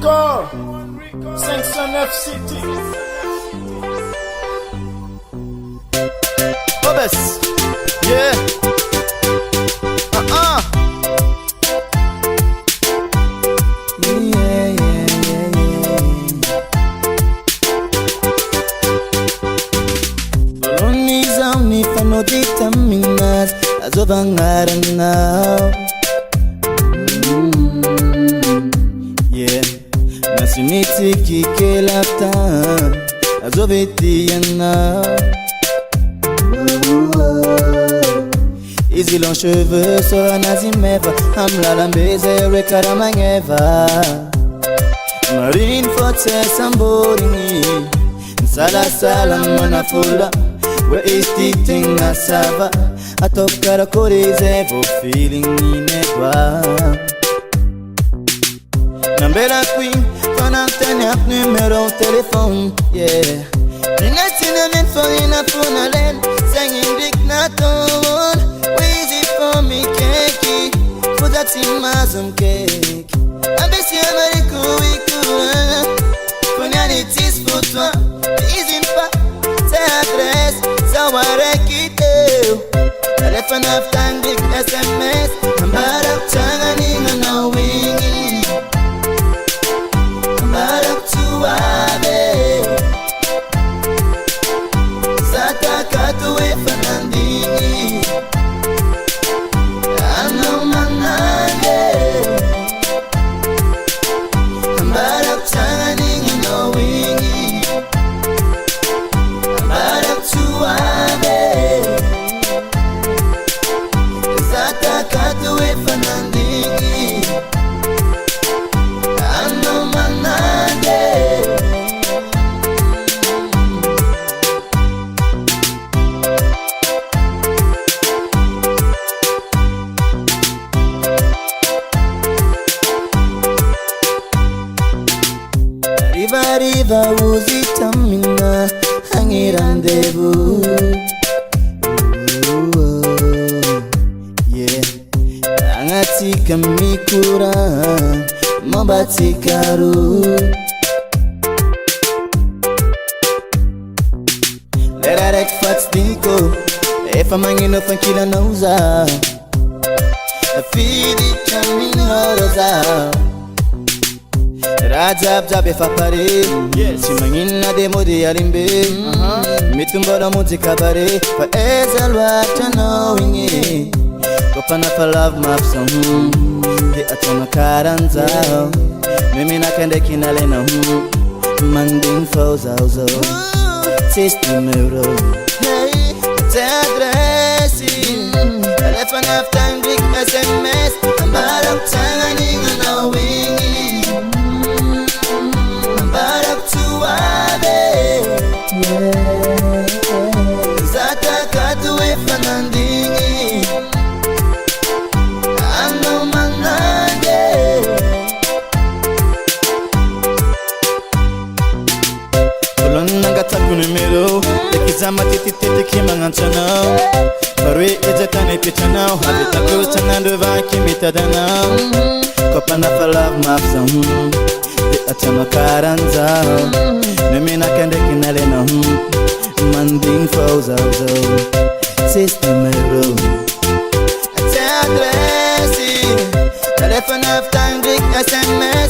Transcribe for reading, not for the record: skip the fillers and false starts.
Rico, 509 City. Obes, yeah. Bolonizam ni fanodita minas azobangaran now. Yeah, nasimiti kikelafta azobeti now. Easy long cheveux sur un azimeva, amla la baiser et caramangeva. Marine forte samborini, sala sala manafula. Where is the thing I sava? I talk caracoles, vo feeling in it. Nambela queen, fanantene ap numero telephone, yeah. Dinasina men for in a phone singing big naton. Easy for me cake, for that in mazum cake. I bet you America we could. When it is for toi, easy pa, c'est adresse, ça va requitter. Telephone of time, big SMS, I'm bad up changaning and no winging. I'm bad up to Abe. Sata katu e fanandini. Riva uzitamina hangi rendezvous. Yeah, angatika mikura mabatikaru. Lerarek fats dinko, efa mangino fankila nauza. Fidi chamino rosa. Rajab jabe fapare, simangina demo de alimbe. Mitumbola muzika bare, fa ezalwa knowing it. Kopana for love maps de atona karanza. Mimi nakende kinale na manding foza uzo. System euro. Hey, te adresi. Telephone of time big SMS. Ambaram tangani na wingi. Zata katu e fanandini. Ano manage. Kolon nangata ku numero, tekizama titi kimanganchana. Parwe ejetane pichana, habita kuchana devant kimitadana. Kopana for love mapsam. Atama karanza, nemina kende kinale na manding fauza uzo. System euro. Te adresi, telephone of time, big SMS.